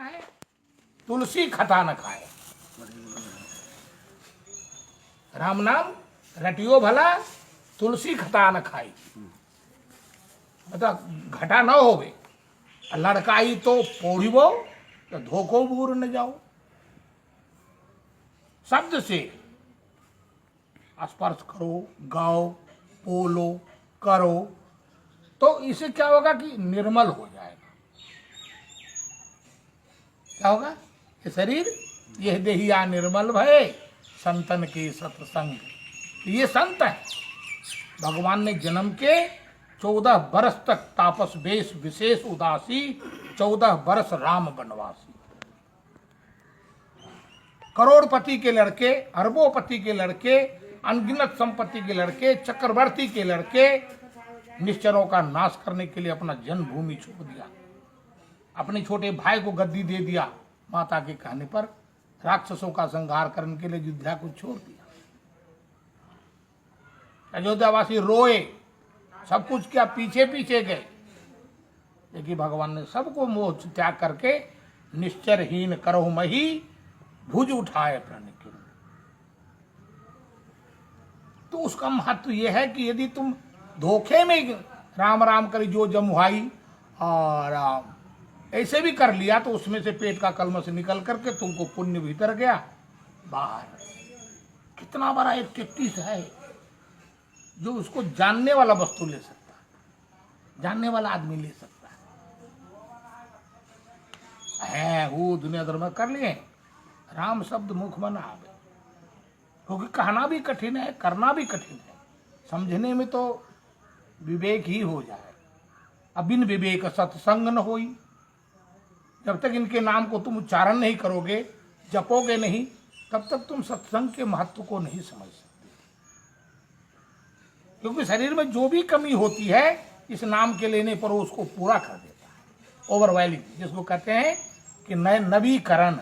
है तुलसी खता न खाए। राम नाम रटियो भला तुलसी खता न खाई। मतलब घटा न होवे, लड़काई तो पोढ़िबो तो धोखो बूर न जाओ। शब्द से स्पर्श करो, गाओ, बोलो, करो तो इससे क्या होगा कि निर्मल हो जाएगा। क्या होगा? ये शरीर यह देहिया निर्मल भय संतन के सत्संग। ये संत है। भगवान ने जन्म के 14 बरस तक तापस वेश विशेष उदासी, 14 बरस राम बनवासी। करोड़पति के लड़के, अरबोपति के लड़के, अनगिनत संपत्ति के लड़के, चक्रवर्ती के लड़के निश्चरों का नाश करने के लिए अपना जन्मभूमि छोड़ दिया। अपने छोटे भाई को गद्दी दे दिया माता के कहने पर। राक्षसों का संहार करने के लिए अयोध्या को छोड़ दिया। अयोध्यावासी रोए, सब कुछ क्या पीछे पीछे गए, लेकिन भगवान ने सबको मोह त्याग करके निश्चरहीन करहु मही भुज उठाए प्रण के। तो उसका महत्व यह है कि यदि तुम धोखे में राम राम करी जो जमुहाई और ऐसे भी कर लिया तो उसमें से पेट का कलमश निकल करके तुमको पुण्य भीतर गया, बाहर। कितना बड़ा एक टेक्टिस है जो उसको जानने वाला वस्तु ले सकता है, जानने वाला आदमी ले सकता है। वो दुनिया धर्म कर लिए, राम शब्द मुख में ना आवे, क्योंकि कहना भी कठिन है, करना भी कठिन है। समझने में तो विवेक ही हो जाए। अब बिन विवेक सत्संग न होई। जब तक इनके नाम को तुम उच्चारण नहीं करोगे, जपोगे नहीं, तब तक तुम सत्संग के महत्व को नहीं समझ सकते। क्योंकि शरीर में जो भी कमी होती है इस नाम के लेने पर वो उसको पूरा कर देता है। ओवरवेलिंग, जिसको कहते हैं कि नए नवीकरण।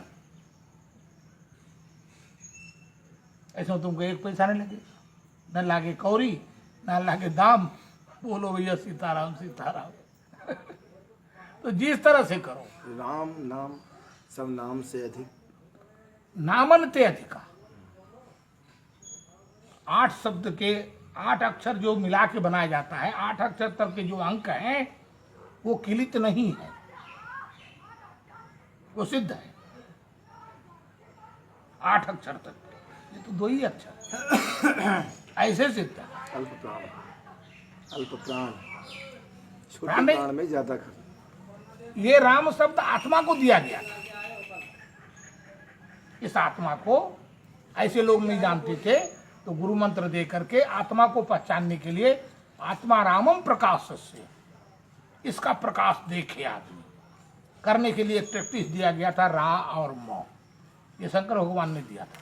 ऐसे में तुमको एक पैसा नहीं लगेगा, न लागे कौड़ी, न लागे दाम। बोलो भैया सीताराम सीताराम। तो जिस तरह से करो, राम नाम सब नाम से अधिक, नामन ते अधिका। 8 शब्द के 8 अक्षर जो मिला के बनाया जाता है, 8 अक्षर तक के जो अंक हैं वो किलित नहीं है, वो सिद्ध है। 8 अक्षर तक, ये तो 2 ही अक्षर ऐसे सिद्ध है। अल्प प्राण, अल्प प्राण, छोटे प्राण नहीं। प्राण में ज्यादा खर्च। ये राम शब्द आत्मा को दिया गया था। इस आत्मा को ऐसे लोग नहीं जानते थे, तो गुरु मंत्र दे करके आत्मा को पहचानने के लिए आत्मा रामम प्रकाश से, इसका प्रकाश देखे आदमी करने के लिए एक प्रैक्टिस दिया गया था, रा और म। ये शंकर भगवान ने दिया था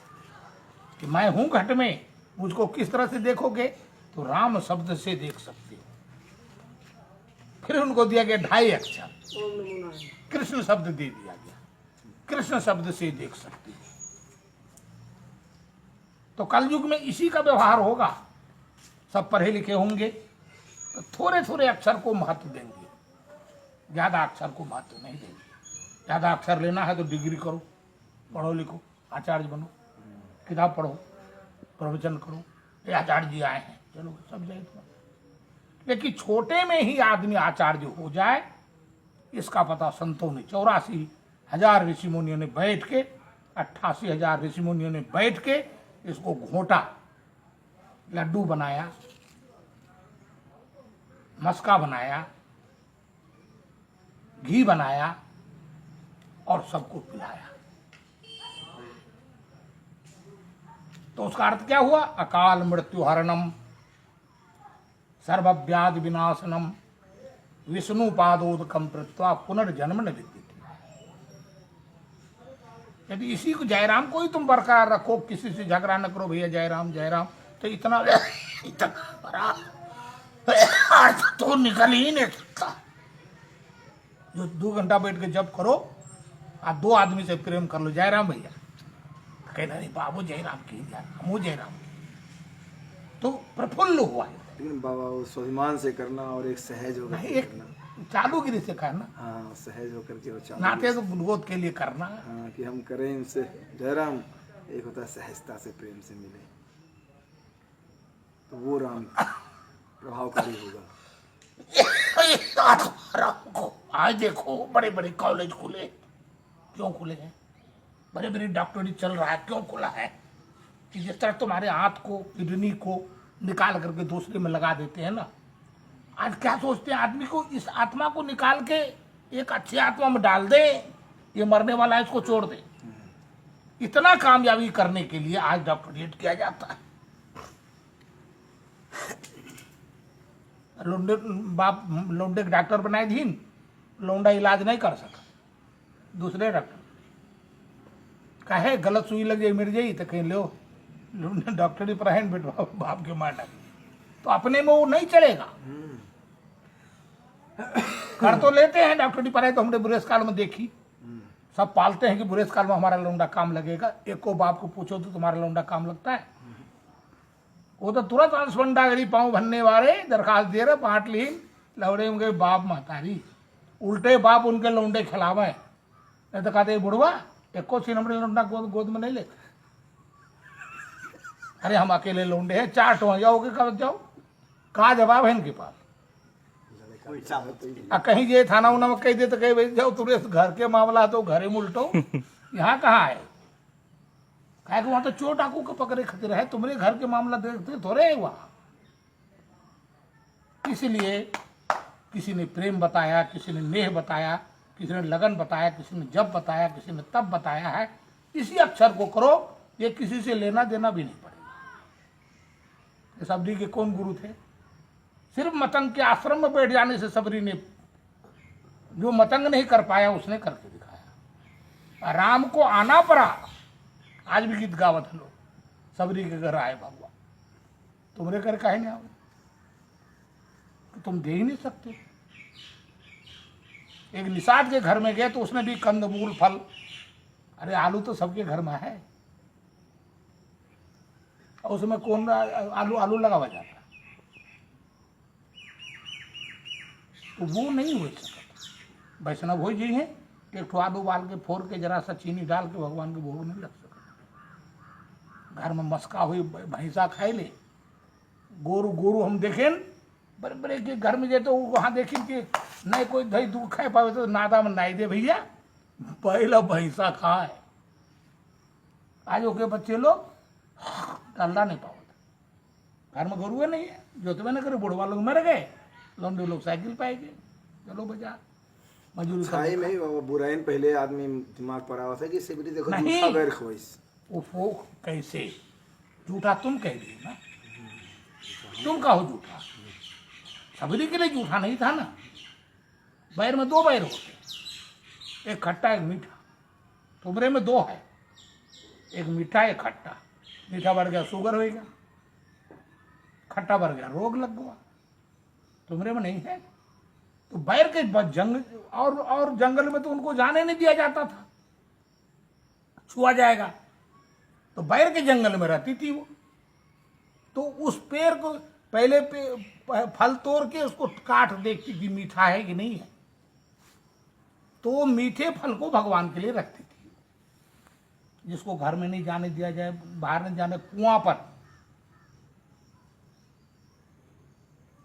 कि मैं हूं घट में, मुझको किस तरह से देखोगे, तो राम शब्द से देख सकते हो। फिर उनको दिया गया 2.5 अक्षर, कृष्ण शब्द दे दिया गया, कृष्ण शब्द से देख सकते हो। तो कलयुग में इसी का व्यवहार होगा। सब पढ़े लिखे होंगे तो थोड़े थोड़े अक्षर को महत्व देंगे, ज्यादा अक्षर को महत्व नहीं देंगे। ज्यादा अक्षर लेना है तो डिग्री करो, पढ़ो लिखो, आचार्य बनो, किताब पढ़ो, प्रवचन करो। ये आचार्य जी आए हैं, चलो सब जाए। लेकिन छोटे में ही आदमी आचार्य हो जाए, इसका पता संतों ने 84,000 ऋषि मुनियों ने बैठ के, 88,000 ऋषि मुनियों ने बैठ के इसको घोटा, लड्डू बनाया, मस्का बनाया, घी बनाया और सबको पिलाया। तो उसका अर्थ क्या हुआ? अकाल मृत्यु हरणम, सर्वव्याधि विनाशनम, विष्णु पादोदकम प्रत्वा पुनर्जन्म न विद्यते। यदि इसी को, जयराम को ही तुम बरकरार रखो, किसी से झगड़ा न करो, भैया जयराम जयराम, तो इतना बड़ा अर्थ तो निकल ही नहीं सकता। जो 2 घंटा बैठ के जब करो, आप 2 आदमी से प्रेम कर लो, जयराम भैया, कहना नहीं बाबू जयराम की, हम जयराम की, तो प्रफुल्ल हुआ। लेकिन बाबा वो स्वाभिमान से करना और एक सहज होकर एक करना, चालूगिरी से करना, हाँ सहज होकर के वो चालू। नाते तो गोद के लिए करना। हाँ कि हम करें इनसे जयराम, एक होता है सहजता से प्रेम से मिले, तो वो राम प्रभावकारी होगा। राम को आज देखो बड़े बड़े कॉलेज खुले, क्यों खुले हैं? बड़े बड़े डॉक्टरी चल रहा है, क्यों खुला है? कि जिस तरह तुम्हारे हाथ को, किडनी को निकाल करके दूसरे में लगा देते हैं ना, आज क्या सोचते हैं आदमी को, इस आत्मा को निकाल के एक अच्छी आत्मा में डाल दे, ये मरने वाला है इसको छोड़ दे। इतना कामयाबी करने के लिए आज डॉक्टरेट किया जाता है। लौंडे बाप लौंडे के डॉक्टर बनाए धीन, लौंडा इलाज नहीं कर सका, दूसरे डॉक्टर कहे गलत सुई लग जाए मिल जाई तो कहीं लो डॉक्टरी पढ़ाए बेटवा बाप के मार डाले, तो अपने में वो नहीं चलेगा। कर तो लेते हैं डॉक्टरी पढ़ाई, तो हमने बुरेस काल में देखी, सब पालते हैं कि बुरेस काल में हमारा लौंडा काम लगेगा। एक को बाप को पूछो तो तुम्हारा लौंडा काम लगता है? वो तो तुरंत अंशवंडागरी पाँव भरने वाले दरखास्त दे रहे, बांट ली लौड़े उनके बाप महतारी, उल्टे बाप उनके लौंडे खिलावे। नहीं तो कहते बुढ़वा एको सिनमड़े लौंडा गोद में नहीं लेते। अरे हम अकेले लौंडे हैं, 4 ठो जाओगे कब जाओ, कहा जवाब है इनके पास। कहीं जे थाना उना में कह दे तो कहीं भाई जाओ तुरे घर के मामला तो घरे में उल्टो, यहाँ कहाँ है? कहा वहां तो चोर डाकू को पकड़े खतरे है, तुम्हारे घर के मामला देखते थोड़े वहां। इसीलिए किसी ने प्रेम बताया, किसी ने नेह बताया, किसी ने लगन बताया, किसी ने जब बताया, किसी ने तब बताया है। इसी अक्षर को करो, ये किसी से लेना देना भी नहीं पड़ेगा। ये सबरी के कौन गुरु थे? सिर्फ मतंग के आश्रम में बैठ जाने से सबरी ने, जो मतंग नहीं कर पाया उसने करके दिखाया। राम को आना पड़ा, आज भी गीत गावत है लोग, सबरी के घर आए बाबा, तुम्हारे घर काहे नहीं आओगे? तो तुम दे ही नहीं सकते। एक निषाद के घर में गए तो उसने भी कंदमूल फल, अरे आलू तो सबके घर में है, और उसमें कौन आलू लगा हुआ जाता है, तो वो नहीं हो सकता। वैष्णव हो जी है, एक ठो आलू बाल के फोड़ के जरा सा चीनी डाल के भगवान के भोग नहीं लग सकता। घर में मस्का हुई भैंसा खाए ले, गोरू हम देखें बड़े बड़े के घर में जाए तो वहाँ देखें कि नहीं कोई दही दूध खाए पावे तो नादा में नाई दे भैया, पहला भैंसा खाए। आज ओके बच्चे लोग डालडा नहीं पाओ, घर में गोरुए नहीं है, जोतवे न करे, बुढ़वा लोग मर गए, लौंडे लोग साइकिल पाएंगे, चलो बाजार मजदूरी छाई में ही वो बुराइन पहले आदमी दिमाग पर आवा था कि सिगरी देखो नहीं। दूसरा बैर खवाइस। वो कैसे झूठा तुम कह रही हो ना, तुम कहो झूठा, सबरी के लिए झूठा नहीं था ना। बैर में 2 बैर होते, एक खट्टा एक मीठा, तुमरे में 2 है, एक मीठा एक खट्टा। मीठा बढ़ गया शुगर होएगा, खट्टा बढ़ गया रोग लग गया, तुमरे में नहीं है। तो बैर के जंग और जंगल में तो उनको जाने नहीं दिया जाता था, छुआ जाएगा, तो बैर के जंगल में रहती थी वो। तो उस पेड़ को पहले फल तोड़ के उसको काट देखती थी मीठा है कि नहीं है, तो वो मीठे फल को भगवान के लिए रखती थी, जिसको घर में नहीं जाने दिया जाए, बाहर नहीं जाने। कुआं पर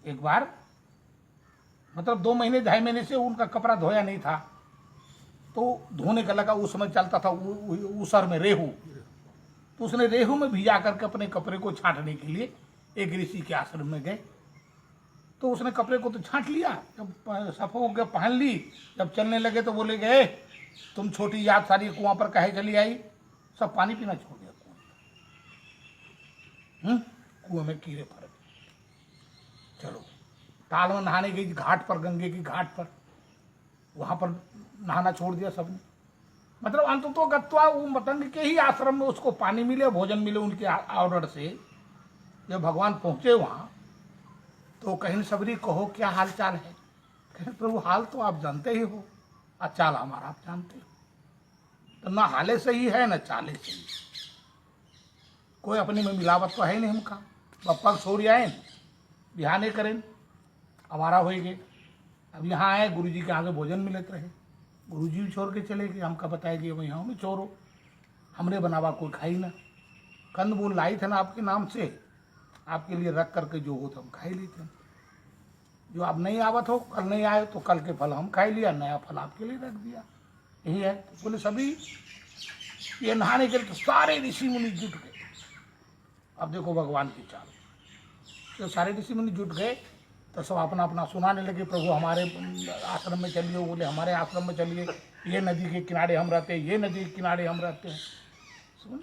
एक बार, मतलब 2 महीने 2.5 महीने से उनका कपड़ा धोया नहीं था, तो धोने का लगा, उस समय चलता था उसर में रेहू, तो उसने रेहू में भिजा करके अपने कपड़े को छांटने के लिए एक ऋषि के आश्रम में गए। तो उसने कपड़े को तो छांट लिया, जब सफा हो गया पहन ली, जब चलने लगे तो बोले गए तुम छोटी याद सारी कुआं पर कहे चली आई, सब पानी पीना छोड़ दिया कुएं में कीड़े पड़ गए। चलो ताल में नहाने गई घाट पर, गंगे की घाट पर, वहां पर नहाना छोड़ दिया सबने। मतलब अंततः गत्वा वो मतंग के ही आश्रम में उसको पानी मिले, भोजन मिले उनके ऑर्डर से। जब भगवान पहुंचे वहां तो कहीं सबरी कहो क्या हाल चाल है, कहीं प्रभु हाल तो आप जानते ही हो, और चाल हमारा आप जानते हो, तो ना हाले सही है ना चाले सही, कोई अपने में मिलावट तो है नहीं हमका। बप्पा छोड़ आए बिहाने करें हमारा हो गए, अब यहाँ आए गुरु जी के आगे भोजन मिलते रहे, गुरु जी भी छोड़ के चले गए, हमका बताया कि वही हम छोड़ो, हमने बनावा कोई खाई ना, कंद मूल लाई थे ना आपके नाम से, आपके लिए रख करके जो हो तो हम खाई लेते हैं, जो आप नहीं आवत हो, कल नहीं आए तो कल के फल हम खाई लिया, नया फल आपके लिए रख दिया, यही है। तो बोले सभी ये नहाने के लिए तो सारे ऋषि मुनि जुट गए। अब देखो भगवान की चाल, तो सारे ऋषि मुनि जुट गए तो सब अपना अपना सुनाने लगे, प्रभु हमारे आश्रम में चलिए, बोले हमारे आश्रम में चलिए, ये नदी के किनारे हम रहते हैं, ये नदी के किनारे हम रहते हैं। सुन,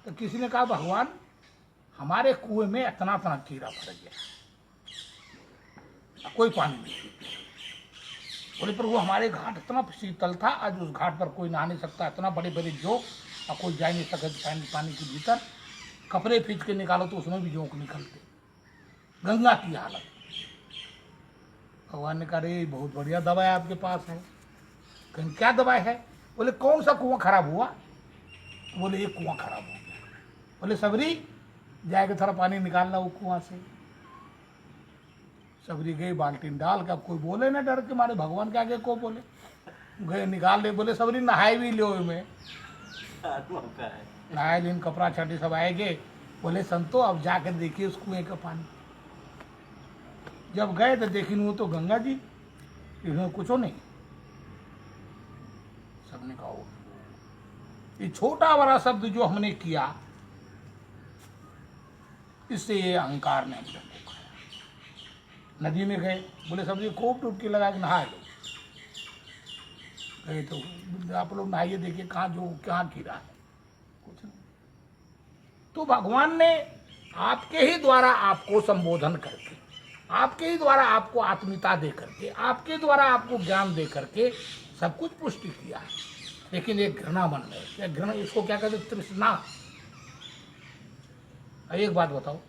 तो किसी ने कहा भगवान हमारे कुएं में इतना इतना कीड़ा पड़ गया, कोई पानी नहीं। बोले प्रभु हमारे घाट इतना शीतल था, आज उस घाट पर कोई नहा नहीं सकता, इतना बड़े बड़े जोक, और कोई जा नहीं सकता पानी के भीतर, कपड़े खींच के निकालो तो उसमें भी जोक निकलते, गंगा की हालत। भगवान ने कहा अरे बहुत बढ़िया दवाई आपके पास है। कहीं क्या दवाई है? बोले कौन सा कुआं खराब हुआ? बोले ये कुआं खराब हो गया। बोले सबरी जाके थोड़ा पानी निकालना वो कुआं से। सबरी गई बाल्टीन डाल के, अब कोई बोले ना डर के मारे, भगवान के आगे को बोले, गए निकाल ले। बोले सबरी नहाए भी लो में, नहाए दिन कपड़ा छाटी सब आएगे। बोले संतो अब जाकर देखिए उस कुएं का पानी। जब गए तो देखी वो तो गंगा जी, इसमें कुछ नहीं। सबने कहा ये छोटा बड़ा शब्द जो हमने किया, इससे ये अहंकार ने हम लोग को खाया। नदी में गए, बोले सब खूब डुबकी लगा के नहा लो। गए तो आप लोग नहाइए, देखिए कहाँ जो कहाँ कीड़ा है, कुछ नहीं। तो भगवान ने आपके ही द्वारा आपको संबोधन करके, आपके ही द्वारा आपको आत्मीयता दे करके, आपके द्वारा आपको ज्ञान दे करके सब कुछ पुष्टि किया है। लेकिन एक घृणा मन में, क्या घृणा, इसको क्या कहते? तृष्णा। एक बात बताओ,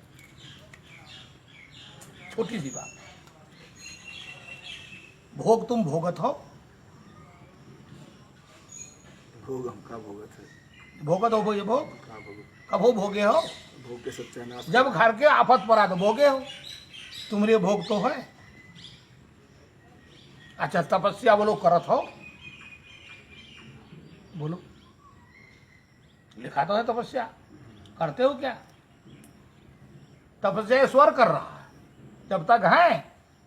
छोटी सी बात, भोग तुम भोगत हो? भोग हमका भोगत है। भोगत हो ये भोग? का भोग? कब हो भोगे हो? भोग के सत्यानाश। जब घर के आफत पड़ा तो भोगे हो, तुम्हारे भोग तो है। अच्छा तपस्या बोलो करत हो? बोलो, लिखा तो है तपस्या, करते हो क्या? तपस्या ईश्वर कर रहा है, जब तक है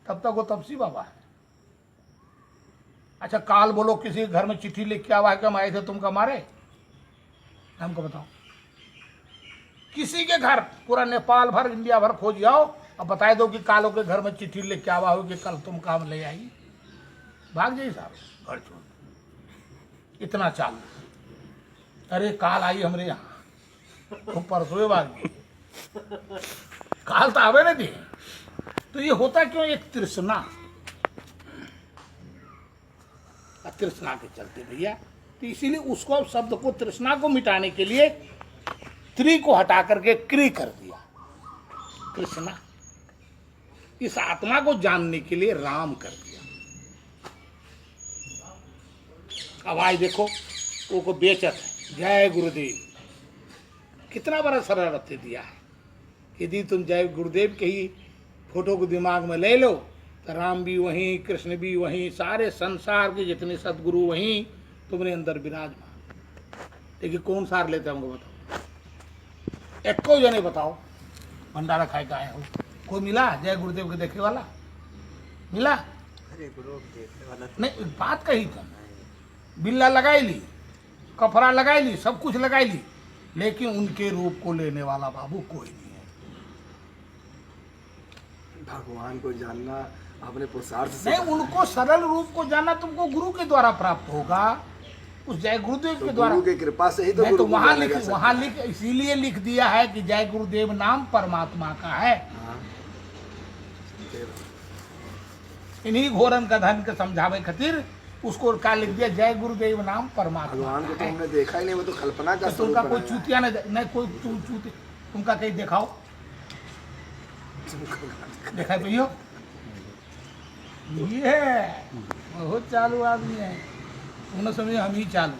तब तक वो तपसी बाबा है। अच्छा काल बोलो किसी घर में चिट्ठी लिख के आवा है कि हम आए थे तुमको मारे, हमको बताओ। किसी के घर, पूरा नेपाल भर इंडिया भर खोज जाओ और बता दो कि कालों के घर में चिट्ठी लिख के आवा हो कि कल तुम काम ले आई, भाग जाइए साहब घर छोड़। इतना चाल, अरे काल आई हमरे यहाँ, तो परसों भाग गई, काल तो आवे नहीं। तो ये होता क्यों? एक तृष्णा, तृष्णा के चलते भैया। तो इसीलिए उसको, शब्द को, तृष्णा को मिटाने के लिए त्रि को हटा करके क्री कर दिया, कृष्णा। इस आत्मा को जानने के लिए राम कर दिया। अब आज देखो वो को बेचत है, जय गुरुदेव, कितना बड़ा सरल रत्ते दिया है। यदि तुम जय गुरुदेव के ही फोटो को दिमाग में ले लो तो राम भी वहीं, कृष्ण भी वहीं, सारे संसार के जितने सदगुरु वहीं तुम्हारे अंदर विराजमान। लेकिन कौन सार लेते हमको बताओ, एक को जने बताओ। भंडारा खाए का आए हो, कोई मिला जय गुरुदेव के देखे वाला? मिला? अरे गुरु देखने वाला नहीं, बात कही तुम, बिल्ला लगाई ली, कपड़ा लगाई ली, सब कुछ लगाई ली, लेकिन उनके रूप को लेने वाला बाबू कोई नहीं है। भगवान को जानना अपने पुरुषार्थ से नहीं, उनको सरल रूप को जानना तुमको गुरु के द्वारा प्राप्त होगा, उस जय गुरुदेव तो के द्वारा। गुरु की कृपा से ही तो नहीं गुरु तो को जाना जा सकता वहां है। लिख, इसीलिए लिख दिया है कि जय गुरुदेव नाम परमात्मा का है। हाँ। इन्हीं घोरन का धन के समझावे खातिर उसको क्या लिख दिया, जय गुरुदेव नाम परमात्मा भगवान को का तो है। हमने देखा ही नहीं, वो तो कल्पना का तो तुमका स्वरूप कोई बनाया। चूतिया नहीं कोई चूती, तुमका कहीं दिखाओ, देखा भैया? ये बहुत चालू आदमी है, तुमने समझे हम ही चालू,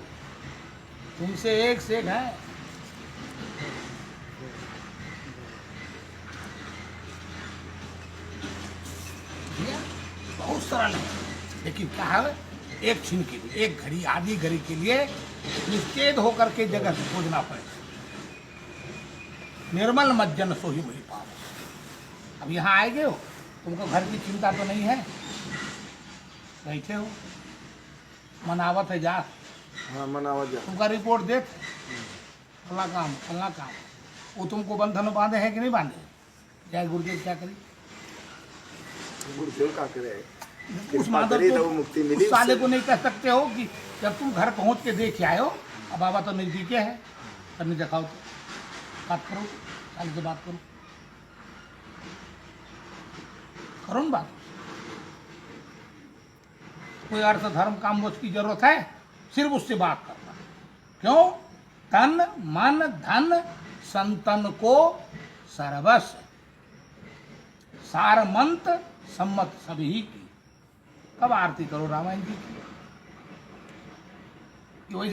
तुमसे एक से एक है। भैया बहुत सरल है, लेकिन क्या है, एक क्षण के लिए, एक घड़ी, आधी घड़ी के लिए निश्चेद होकर के जगह से खोजना पड़े। निर्मल मज्जन सोही वही पाओ। अब यहाँ आए गए हो, तुमको घर की चिंता तो नहीं है, बैठे हो, मनावत है जा, हाँ मनावत जा। तुमका रिपोर्ट दे, फला काम फला काम, वो तुमको बंधन बांधे हैं कि नहीं बांधे? जय गुरुदेव क्या करी? गुरुदेव का करे, उस कृपा माधव करी को, तो वो मुक्ति मिली उस साले उससे। को नहीं कह सकते हो कि जब तुम घर पहुंच के देख आए हो, अब बाबा तो नजदीके है, करने दिखाओ तो बात करो, साले से बात करो, करो ना बात। कोई अर्थ धर्म काम मोक्ष की जरूरत है, सिर्फ उससे बात करना। क्यों? तन मन धन संतन को सर्वस्व, सारमंत सम्मत सभी की। कब आरती करो रामायण जी की।